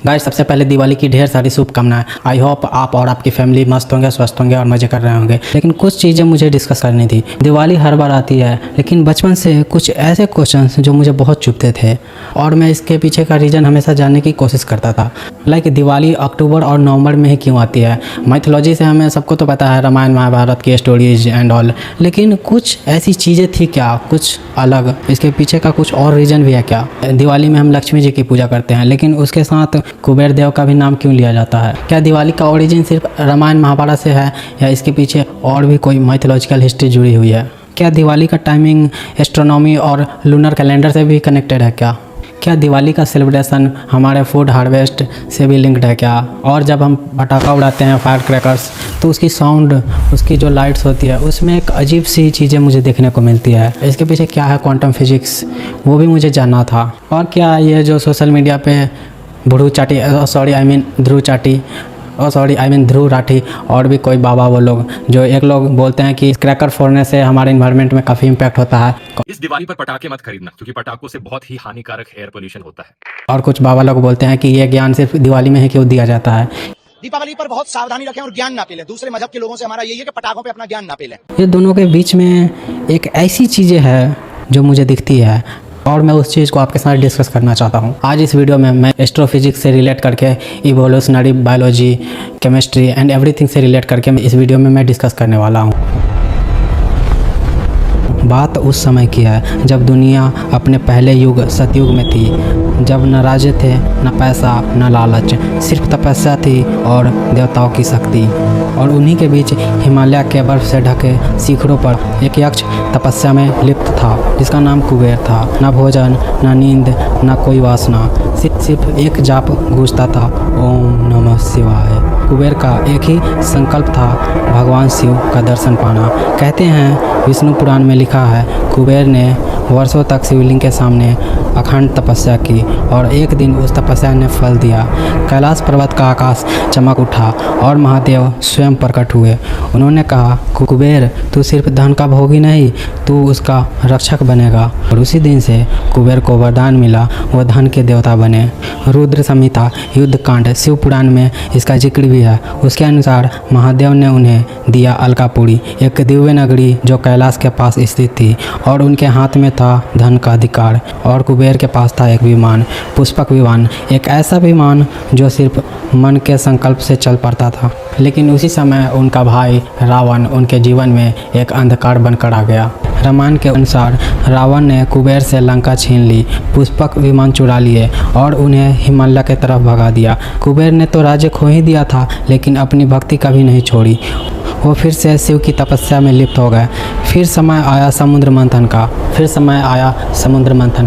Guys सबसे पहले दिवाली की ढेर सारी शुभकामनाएं। आई होप आप और आपकी फैमिली मस्त होंगे, स्वस्थ होंगे और मज़े कर रहे होंगे। लेकिन कुछ चीज़ें मुझे डिस्कस करनी थी। दिवाली हर बार आती है, लेकिन बचपन से कुछ ऐसे क्वेश्चंस जो मुझे बहुत चुभते थे और मैं इसके पीछे का रीज़न हमेशा जानने की कोशिश करता था। लाइक दिवाली अक्टूबर और नवंबर में ही क्यों आती है। माइथोलॉजी से हमें सबको तो पता है, रामायण महाभारत की स्टोरीज एंड ऑल, लेकिन कुछ ऐसी चीज़ें थी क्या, कुछ अलग, इसके पीछे का कुछ और रीज़न भी है क्या। दिवाली में हम लक्ष्मी जी की पूजा करते हैं, लेकिन उसके साथ कुबेर देव का भी नाम क्यों लिया जाता है। क्या दिवाली का ओरिजिन सिर्फ रामायण महाभारत से है या इसके पीछे और भी कोई माइथोलॉजिकल हिस्ट्री जुड़ी हुई है। क्या दिवाली का टाइमिंग एस्ट्रोनॉमी और लूनर कैलेंडर से भी कनेक्टेड है क्या दिवाली का सेलिब्रेशन हमारे फूड हार्वेस्ट से भी लिंक्ड है क्या। और जब हम पटाखा उड़ाते हैं, फायर क्रैकर्स, तो उसकी साउंड, उसकी जो लाइट्स होती है, उसमें एक अजीब सी चीज़ें मुझे देखने को मिलती है। इसके पीछे क्या है क्वांटम फिजिक्स, वो भी मुझे जानना था। और क्या ये जो सोशल मीडिया पे ध्रुव राठी और भी कोई बाबा, वो लोग जो एक लोग बोलते हैं कि क्रैकर फोड़ने से हमारे इन्वायरमेंट में काफ़ी इम्पैक्ट होता है। इस दिवाली पर पटाखे मत खरीदना, क्योंकि पटाखों से बहुत ही हानिकारक एयर पोल्यूशन होता है। और कुछ बाबा लोग बोलते हैं कि ये ज्ञान सिर्फ दिवाली में ही क्यों दिया जाता है। दीपावली पर बहुत सावधानी रखें और ज्ञान ना पेलें। दूसरे मजहब के लोगों से हमारा यही है कि पटाखों पे अपना ज्ञान ना पेलें। ये दोनों के बीच में एक ऐसी चीज़ें है जो मुझे दिखती है और मैं उस चीज़ को आपके साथ डिस्कस करना चाहता हूँ। आज इस वीडियो में मैं एस्ट्रोफिजिक्स से रिलेट करके, evolutionary biology, chemistry and everything से रिलेट करके इस वीडियो में मैं डिस्कस करने वाला हूँ। बात उस समय की है जब दुनिया अपने पहले युग सतयुग में थी, जब न राज्य थे, न पैसा, न लालच, सिर्फ तपस्या थी और देवताओं की शक्ति। और उन्हीं के बीच हिमालय के बर्फ से ढके शिखरों पर एक यक्ष तपस्या में लिप्त था, जिसका नाम कुबेर था। न भोजन, न नींद, न कोई वासना, सिर्फ एक जाप गूंजता था, ओम नमः शिवाय। कुबेर का एक ही संकल्प था, भगवान शिव का दर्शन पाना। कहते हैं विष्णु पुराण में लिखा है, कुबेर ने वर्षों तक शिवलिंग के सामने अखंड तपस्या की और एक दिन उस तपस्या ने फल दिया। कैलाश पर्वत का आकाश चमक उठा और महादेव स्वयं प्रकट हुए। उन्होंने कहा, कुबेर तू सिर्फ धन का भोगी नहीं, तू उसका रक्षक बनेगा। और उसी दिन से कुबेर को वरदान मिला, वह धन के देवता बने। रुद्र संहिता युद्ध कांड शिव पुराण में इसका जिक्र भी है। उसके अनुसार महादेव ने उन्हें दिया अलकापुरी, एक दिव्य नगरी जो कैलाश के पास स्थित थी, और उनके हाथ में था धन का अधिकार। और कुबेर के पास था एक विमान, पुष्पक विमान, एक ऐसा विमान जो सिर्फ मन के संकल्प से चल पड़ता था। लेकिन उसी समय उनका भाई रावण उनके जीवन में एक अंधकार बनकर आ गया। रामायण के अनुसार रावण ने कुबेर से लंका छीन ली, पुष्पक विमान चुरा लिए और उन्हें हिमालय की तरफ भगा दिया। कुबेर ने तो राज्य खो ही दिया था, लेकिन अपनी भक्ति कभी नहीं छोड़ी। वो फिर से शिव की तपस्या में लिप्त हो गए। फिर समय आया समुद्र मंथन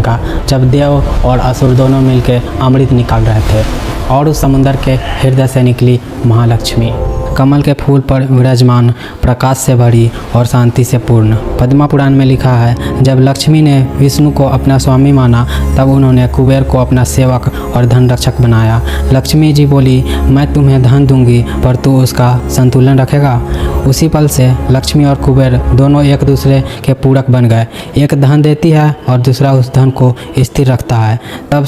का, जब देव और असुर दोनों मिलकर अमृत निकाल रहे थे और उस समुद्र के हृदय से निकली महालक्ष्मी, कमल के फूल पर विराजमान, प्रकाश से भरी और शांति से पूर्ण। पद्मा पुराण में लिखा है, जब लक्ष्मी ने विष्णु को अपना स्वामी माना, तब उन्होंने कुबेर को अपना सेवक और धन रक्षक बनाया। लक्ष्मी जी बोली, मैं तुम्हें धन दूंगी, पर तू उसका संतुलन रखेगा। उसी पल से लक्ष्मी और कुबेर दोनों एक दूसरे के पूरक बन गए। एक धन देती है और दूसरा उस धन को स्थिर रखता है। तब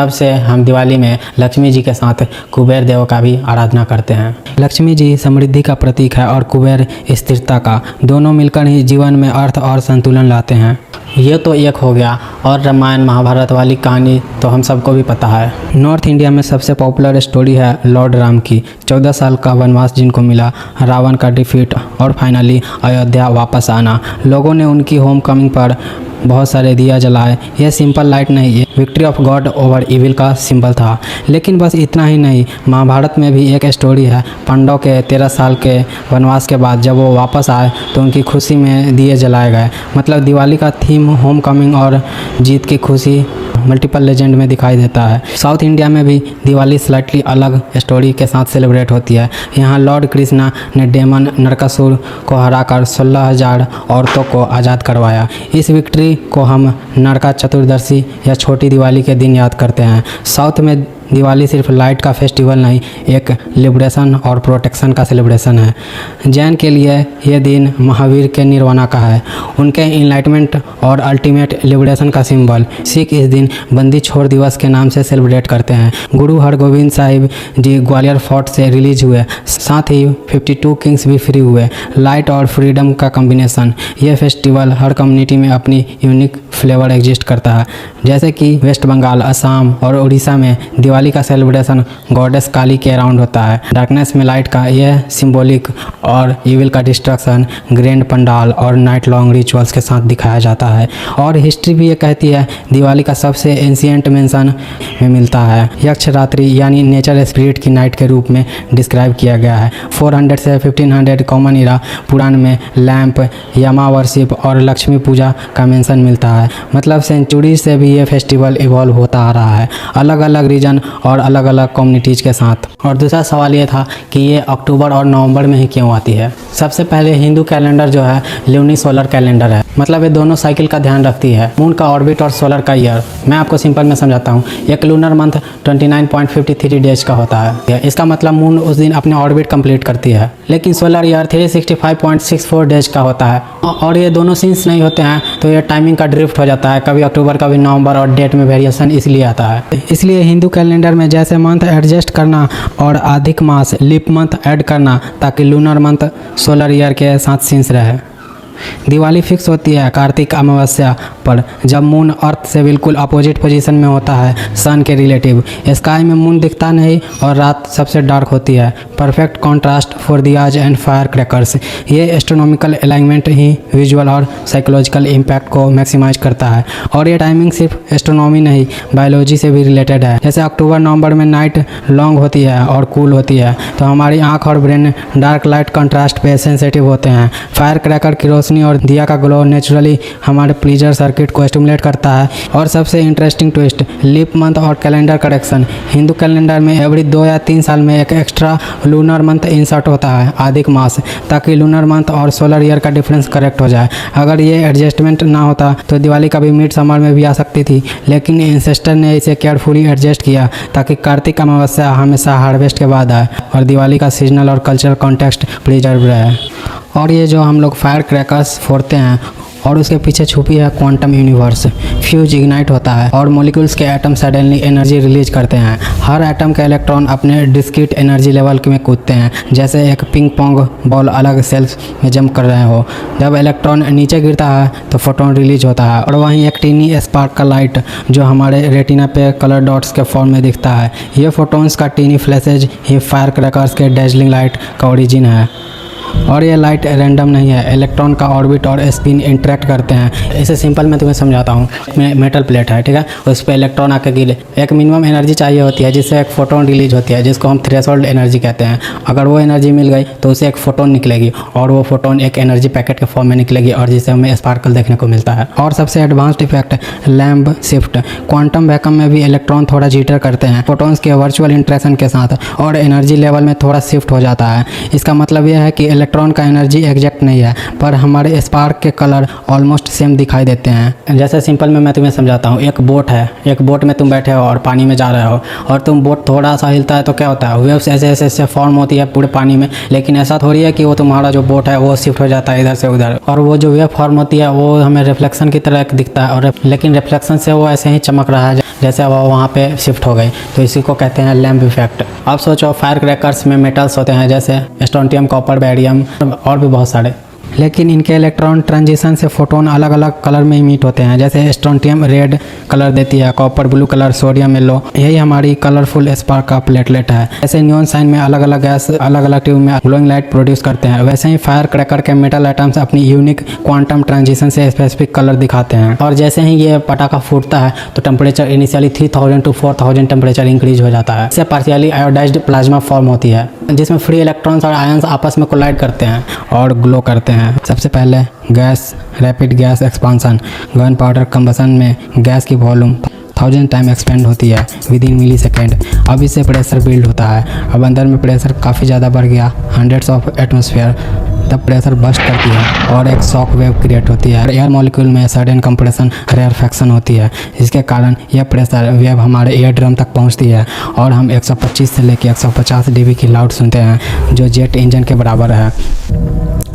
से हम दिवाली में लक्ष्मी जी के साथ कुबेर देव का भी आराधना करते हैं। लक्ष्मी जी समृद्धि का प्रतीक है और कुबेर स्थिरता का। दोनों मिलकर ही जीवन में अर्थ और संतुलन लाते हैं। ये तो एक हो गया, और रामायण महाभारत वाली कहानी तो हम सबको भी पता है। नॉर्थ इंडिया में सबसे पॉपुलर स्टोरी है लॉर्ड राम की। 14 साल का वनवास जिनको मिला, रावण का डिफीट और फाइनली अयोध्या वापस आना। लोगों ने उनकी होम कमिंग पर बहुत सारे दिया जलाए। यह सिंपल लाइट नहीं, ये victory of God over evil का सिंबल था। लेकिन बस इतना ही नहीं, महाभारत में भी एक स्टोरी है। पांडव के 13 साल के वनवास के बाद जब वो वापस आए तो उनकी खुशी में दिए जलाए गए। मतलब दिवाली का थीम होम कमिंग और जीत की खुशी मल्टीपल लेजेंड में दिखाई देता है। साउथ इंडिया में भी दिवाली स्लाइटली अलग स्टोरी के साथ सेलिब्रेट होती है। यहाँ लॉर्ड कृष्णा ने डेमन नरकासुर को हराकर 16,000 औरतों को आज़ाद करवाया। इस विक्ट्री को हम नरका चतुर्दशी या छोटी दिवाली के दिन याद करते हैं। साउथ में दिवाली सिर्फ लाइट का फेस्टिवल नहीं, एक लिबरेशन और प्रोटेक्शन का सेलिब्रेशन है। जैन के लिए यह दिन महावीर के निर्वाणा का है, उनके इनलाइटमेंट और अल्टीमेट लिबरेशन का सिंबल। सिख इस दिन बंदी छोड़ दिवस के नाम से सेलिब्रेट करते हैं। गुरु हरगोविंद साहिब जी ग्वालियर फोर्ट से रिलीज हुए, साथ ही 52 किंग्स भी फ्री हुए। लाइट और फ्रीडम का कॉम्बिनेशन। यह फेस्टिवल हर कम्युनिटी में अपनी यूनिक फ्लेवर एग्जिस्ट करता है। जैसे कि वेस्ट बंगाल, असम और उड़ीसा में दिवाली का सेलिब्रेशन गॉडेस काली के अराउंड होता है। डार्कनेस में लाइट का यह सिंबॉलिक और इविल का डिस्ट्रक्शन ग्रैंड पंडाल और नाइट लॉन्ग रिचुअल्स के साथ दिखाया जाता है। और हिस्ट्री भी ये कहती है दिवाली का सबसे एंशिएंट मेंशन में मिलता है। यक्ष रात्रि यानी नेचर स्पिरिट की नाइट के रूप में डिस्क्राइब किया गया है। 400 से 1500 कॉमन इरा पुराण में लैंप, यमा वर्शिप और लक्ष्मी पूजा का मेंशन मिलता है। मतलब सेंचुरी से भी ये फेस्टिवल इवॉल्व होता आ रहा है, अलग अलग रीजन और अलग अलग कम्युनिटीज़ के साथ। और दूसरा सवाल ये था कि ये अक्टूबर और नवंबर में ही क्यों आती है। सबसे पहले हिंदू कैलेंडर जो है ल्यूनी सोलर कैलेंडर है, मतलब ये दोनों साइकिल का ध्यान रखती है, मून का ऑर्बिट और सोलर का ईयर। मैं आपको सिंपल में समझाता हूँ। एक लूनर मंथ 29.53 डेज का होता है, इसका मतलब मून उस दिन अपने ऑर्बिट कंप्लीट करती है। लेकिन सोलर ईयर 365.64 डेज का होता है। और ये दोनों सीन्स नहीं होते हैं तो ये टाइमिंग का ड्रिफ्ट हो जाता है, कभी अक्टूबर कभी नवंबर, और डेट में वेरिएशन इसलिए आता है। इसलिए हिंदू कैलेंडर में जैसे मंथ एडजस्ट करना और अधिक मास लीप मंथ ऐड करना ताकि लूनर मंथ सोलर ईयर के साथ सीन्स रहे। दिवाली फिक्स होती है कार्तिक अमावस्या पर, जब मून अर्थ से बिल्कुल अपोजिट पोजीशन में होता है सन के रिलेटिव। स्काई में मून दिखता नहीं और रात सबसे डार्क होती है। Perfect contrast for diyas and fire crackers. ये एस्ट्रोनॉमिकल अलाइनमेंट ही विजुअल और साइकोलॉजिकल इम्पैक्ट को मैक्सिमाइज करता है। और ये टाइमिंग सिर्फ एस्ट्रोनॉमी नहीं, बायोलॉजी से भी रिलेटेड है। जैसे अक्टूबर नवंबर में नाइट लॉन्ग होती है और कूल होती है, तो हमारी आँख और ब्रेन डार्क लाइट कॉन्ट्रास्ट पे सेंसिटिव होते हैं। फायर क्रैकर की रोशनी और दिया का ग्लो नेचुरली हमारे प्लीजर सर्किट को स्टिमुलेट करता है। और सबसे इंटरेस्टिंग ट्विस्ट, लीप मंथ और कैलेंडर करेक्शन। हिंदू कैलेंडर में एवरी 2 या 3 साल में एक एक्स्ट्रा लूनर मंथ इंसर्ट होता है, अधिक मास, ताकि लूनर मंथ और सोलर ईयर का डिफरेंस करेक्ट हो जाए। अगर ये एडजस्टमेंट ना होता तो दिवाली कभी मिड समर में भी आ सकती थी, लेकिन एंसेस्टर ने इसे केयरफुली एडजस्ट किया ताकि कार्तिक अमावस्या हमेशा हार्वेस्ट के बाद आए और दिवाली का सीजनल और कल्चरल कॉन्टेक्स्ट प्रिजर्व रहे। और ये जो हम लोग फायर क्रैकर्स फोड़ते हैं और उसके पीछे छुपी है क्वांटम यूनिवर्स। फ्यूज इग्नाइट होता है और मॉलिक्यूल्स के एटम सडनली एनर्जी रिलीज करते हैं। हर एटम के इलेक्ट्रॉन अपने डिस्क्रीट एनर्जी लेवल में कूदते हैं, जैसे एक पिंग पोंग बॉल अलग सेल्स में जंप कर रहे हो। जब इलेक्ट्रॉन नीचे गिरता है तो फोटोन रिलीज होता है, और वहीं एक टीनी स्पार्क का लाइट जो हमारे रेटिना पे कलर डॉट्स के फॉर्म में दिखता है। ये फोटोन्स का टीनी फ्लैशेज ही फायर क्रैकर्स के डैजलिंग लाइट का ओरिजिन है। और ये लाइट रैंडम नहीं है, इलेक्ट्रॉन का ऑर्बिट और स्पिन इंटरेक्ट करते हैं। इसे सिंपल मैं तुम्हें समझाता हूँ। मेटल प्लेट है, ठीक है, उस पर इलेक्ट्रॉन आकर गिरे। एक मिनिमम एनर्जी चाहिए होती है जिससे एक फोटोन रिलीज होती है, जिसको हम थ्रेशोल्ड एनर्जी कहते हैं। अगर वो एनर्जी मिल गई तो उसे एक फोटोन निकलेगी, और वो फोटोन एक एनर्जी पैकेट के फॉर्म में निकलेगी, और जिससे हमें स्पार्कल देखने को मिलता है। और सबसे advanced effect lamb shift. Quantum vacuum में भी इलेक्ट्रॉन थोड़ा जीटर करते हैं फोटोन्स के वर्चुअल इंटरेक्शन के साथ, और एनर्जी लेवल में थोड़ा शिफ्ट हो जाता है। इसका मतलब यह है कि इलेक्ट्रॉन का एनर्जी एग्जैक्ट नहीं है, पर हमारे स्पार्क के कलर ऑलमोस्ट सेम दिखाई देते हैं। जैसे सिंपल में मैं तुम्हें समझाता हूँ। एक बोट है, एक बोट में तुम बैठे हो और पानी में जा रहे हो, और तुम बोट थोड़ा सा हिलता है तो क्या होता है, वेव्स ऐसे फॉर्म होती है पूरे पानी में। लेकिन ऐसा थोड़ी है कि वो तुम्हारा जो बोट है वो शिफ्ट हो जाता है इधर से उधर, और वो जो वेव फॉर्म होती है वो हमें रिफ्लेक्शन की तरह दिखता है, और लेकिन रिफ्लेक्शन से वो ऐसे ही चमक रहा है जैसे वो वहाँ पे शिफ्ट हो गई। तो इसी को कहते हैं लैम्प इफेक्ट। अब सोचो फायर क्रैकर्स में मेटल्स होते हैं जैसे स्ट्रोंटियम, कॉपर, बेरियम और भी बहुत सारे, लेकिन इनके इलेक्ट्रॉन ट्रांजिशन से फोटोन अलग अलग कलर में इमिट होते हैं। जैसे स्ट्रोंटियम रेड कलर देती है, copper blue colour, sodium yellow. यही हमारी कलरफुल स्पार्क का प्लेटलेट है। ऐसे न्यून साइन में अलग अलग गैस अलग अलग ट्यूब में ग्लोइंग लाइट प्रोड्यूस करते हैं। वैसे ही फायर क्रैकर के मेटल एटम्स अपनी यूनिक क्वांटम ट्रांजिशन से स्पेसिफिक कलर दिखाते हैं। और जैसे ही ये पटाखा फूटता है तो temperature initially 3000 to 4000 temperature increase हो जाता है। इससे पार्शियली आयोडाइज्ड प्लाज्मा फॉर्म होती है, जिसमें फ्री इलेक्ट्रॉन्स और आयंस आपस में कोलाइड करते हैं और ग्लो करते हैं। सबसे पहले gas rapid gas expansion. Gun powder combustion में गैस की वॉल्यूम 1000 टाइम एक्सपेंड होती है विद इन मिली सेकेंड। अब इससे प्रेशर बिल्ड होता है। अब अंदर में प्रेशर काफ़ी ज़्यादा बढ़ गया, हंड्रेड्स ऑफ एटमॉस्फेयर तब प्रेशर बस्ट करती है और एक शॉक वेव क्रिएट होती है। एयर मॉलिक्यूल में सडन कंप्रेशन रेयरफेक्शन होती है, जिसके कारण यह प्रेशर वेव हमारे एयर ड्रम तक पहुंचती है और हम 125 से लेकर 150 dB की लाउड सुनते हैं, जो जेट इंजन के बराबर है।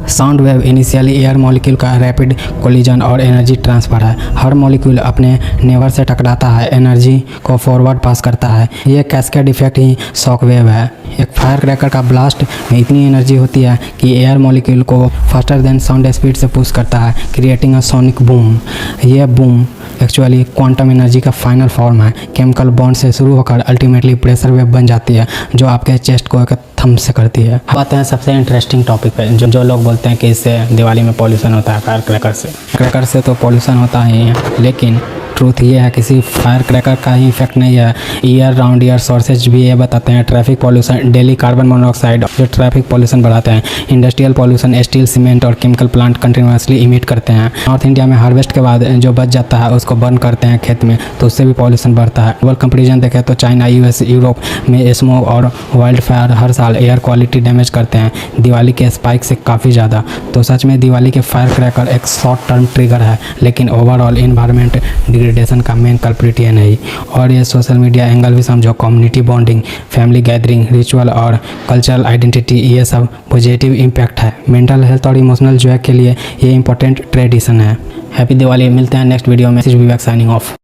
Sound wave initially air molecule का रैपिड कोलिजन और एनर्जी ट्रांसफ़र है। हर मॉलिक्यूल अपने नेबर से टकराता है, एनर्जी को फॉरवर्ड पास करता है। ये कैस्केड इफेक्ट ही शॉक वेव है। एक फायर क्रैकर का ब्लास्ट में इतनी एनर्जी होती है कि एयर मॉलिक्यूल को फास्टर देन साउंड स्पीड से पुश करता है, क्रिएटिंग अ सोनिक बूम। यह बूम एक्चुअली क्वांटम एनर्जी का फाइनल फॉर्म है। केमिकल बॉन्ड से शुरू होकर अल्टीमेटली प्रेशर वेव बन जाती है, जो आपके चेस्ट को एक थंब से करती है। अब आते हैं सबसे इंटरेस्टिंग टॉपिक पे, जो लोग बोलते हैं कि इससे दिवाली में पॉल्यूशन होता है फायर क्रैकर से। क्रैकर से तो पॉल्यूशन होता ही है, लेकिन ट्रूथ ये है किसी फायर क्रैकर का ही इफेक्ट नहीं है। ईयर राउंड ईयर सोर्सेज भी ये बताते हैं। Traffic pollution, daily carbon monoxide जो ट्रैफिक पॉल्यूशन बढ़ाते हैं। इंडस्ट्रियल पॉल्यूशन, स्टील, सीमेंट और केमिकल प्लांट कंटिन्यूसली इमिट करते हैं। नॉर्थ इंडिया में हार्वेस्ट के बाद जो बच जाता है उसको बर्न करते हैं खेत में, तो उससे भी पॉल्यूशन बढ़ता है। ग्लोबल कंपेरिजन देखें तो चाइना, यूएस, यूरोप में स्मोक और वाइल्ड फायर हर साल एयर क्वालिटी डैमेज करते हैं, दिवाली के स्पाइक से काफ़ी ज़्यादा। तो सच में दिवाली के फायर क्रैकर एक शॉर्ट टर्म ट्रिगर है, लेकिन ओवरऑल इन्वायरमेंट डिग्रेडेशन का मेन कल्प्रिट ये नहीं। और ये सोशल मीडिया एंगल भी समझो, community bonding, family gathering, ritual और कल्चरल आइडेंटिटी, ये सब पॉजिटिव इम्पैक्ट है। मेंटल हेल्थ और इमोशनल जॉय के लिए ये इंपॉर्टेंट ट्रेडिशन है। हैप्पी दिवाली। मिलते हैं नेक्स्ट वीडियो में। Signing off.